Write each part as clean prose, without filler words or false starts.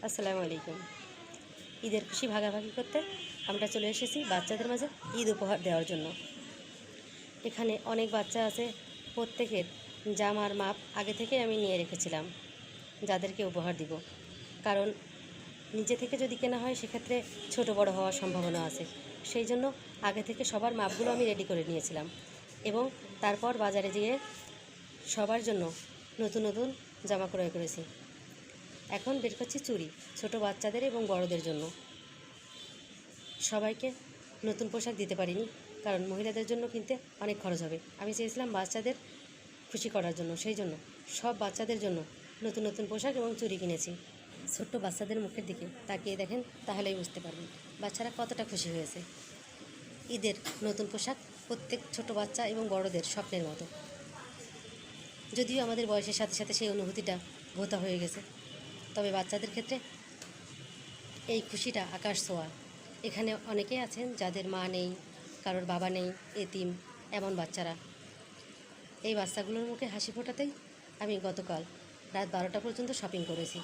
আসসালামু আলাইকুম। ঈদের খুশি ভাগাভাগি করতে আমরা চলে এসেছি বাচ্চাদের মাঝে ঈদ উপহার দেওয়ার জন্য। এখানে অনেক বাচ্চা আছে, প্রত্যেকের জামার মাপ আগে থেকে আমি নিয়ে রেখেছিলাম যাদেরকে উপহার দিব। কারণ নিজে থেকে যদি কেনা হয় সেক্ষেত্রে ছোট বড় হওয়ার সম্ভাবনা আছে। সেই জন্য আগে থেকে সবার মাপগুলো আমি রেডি করে নিয়েছিলাম এবং তারপর বাজারে যেয়ে সবার জন্য নতুন নতুন জামা ক্রয় করেছি। এখন বের করছি চুড়ি, ছোট বাচ্চাদের এবং বড়দের জন্য। সবাইকে নতুন পোশাক দিতে পারিনি, কারণ মহিলাদের জন্য কিনতে অনেক খরচ হবে। আমি চেয়েছিলাম বাচ্চাদের খুশি করার জন্য, সেই জন্য সব বাচ্চাদের জন্য নতুন নতুন পোশাক এবং চুড়ি কিনেছি। ছোট্ট বাচ্চাদের মুখের দিকে তাকিয়ে দেখেন, তাহলেই বুঝতে পারবেন বাচ্চারা কতটা খুশি হয়েছে। ঈদের নতুন পোশাক প্রত্যেক ছোট বাচ্চা এবং বড়দের স্বপ্নের মতো। যদিও আমাদের বয়সের সাথে সাথে সেই অনুভূতিটা ভোঁতা হয়ে গেছে, তবে বাচ্চাদের ক্ষেত্রে এই খুশিটা আকাশ ছোঁয়া। এখানে অনেকেই আছেন যাদের মা নেই, কারোর বাবা নেই, এতিম এমন বাচ্চারা। এই বাচ্চাগুলোর মুখে হাসি ফোটাতেই আমি গতকাল রাত 12টা পর্যন্ত শপিং করেছি।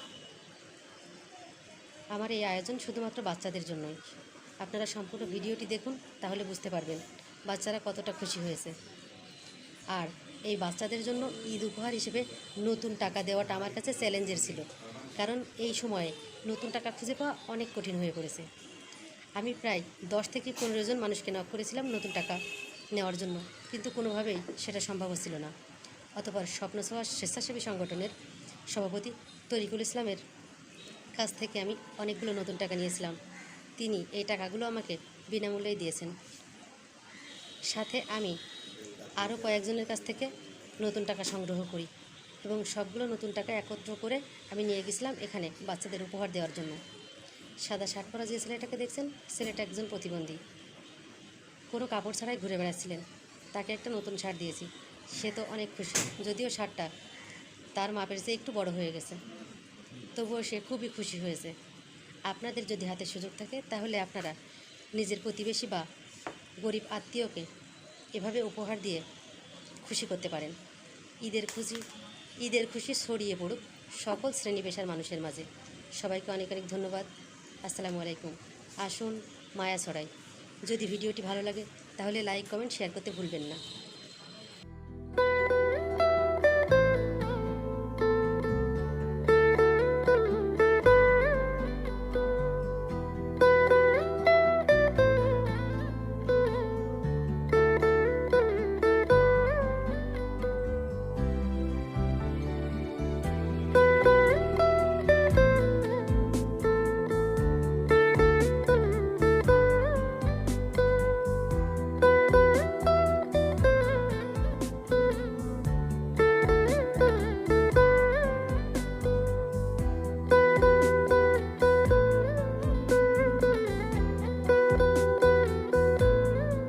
আমার এই আয়োজন শুধুমাত্র বাচ্চাদের জন্যই। আপনারা সম্পূর্ণ ভিডিওটি দেখুন, তাহলে বুঝতে পারবেন বাচ্চারা কতটা খুশি হয়েছে। আর এই বাচ্চাদের জন্য ঈদ উপহার হিসেবে নতুন টাকা দেওয়াটা আমার কাছে চ্যালেঞ্জের ছিল, কারণ এই সময়ে নতুন টাকা খুঁজে পাওয়া অনেক কঠিন হয়ে পড়েছে। আমি প্রায় 10 থেকে 15 জন মানুষকে নক করেছিলাম নতুন টাকা নেওয়ার জন্য, কিন্তু কোনোভাবেই সেটা সম্ভব হচ্ছিল না। অতঃপর স্বপ্নছোঁয়া স্বেচ্ছাসেবী সংগঠনের সভাপতি তরিকুল ইসলামের কাছ থেকে আমি অনেকগুলো নতুন টাকা নিয়েছিলাম। তিনি এই টাকাগুলো আমাকে বিনামূল্যেই দিয়েছেন। সাথে আমি আরও কয়েকজনের কাছ থেকে নতুন টাকা সংগ্রহ করি এবং সবগুলো নতুন টাকা একত্র করে আমি নিয়ে গেছিলাম এখানে বাচ্চাদের উপহার দেওয়ার জন্য। সাদা শার্ট পরা যে ছেলেটাকে দেখছেন, ছেলেটা একজন প্রতিবন্ধী, কোনো কাপড় ছাড়াই ঘুরে বেড়াচ্ছিলেন। তাকে একটা নতুন শার্ট দিয়েছি, সে তো অনেক খুশি। যদিও শার্টটা তার মাপের চেয়ে একটু বড় হয়ে গেছে, তবুও সে খুবই খুশি হয়েছে। আপনাদের যদি হাতে সুযোগ থাকে তাহলে আপনারা নিজের প্রতিবেশী বা গরিব আত্মীয়কে এভাবে উপহার দিয়ে খুশি করতে পারেন। ঈদের খুশি ছড়িয়ে পড়ুক সকল শ্রেণী পেশার মানুষের মাঝে। সবাইকে অনেক অনেক ধন্যবাদ। আসসালামু আলাইকুম। আসুন মায়া ছড়াই। যদি ভিডিওটি ভালো লাগে তাহলে লাইক, কমেন্ট, শেয়ার করতে ভুলবেন না।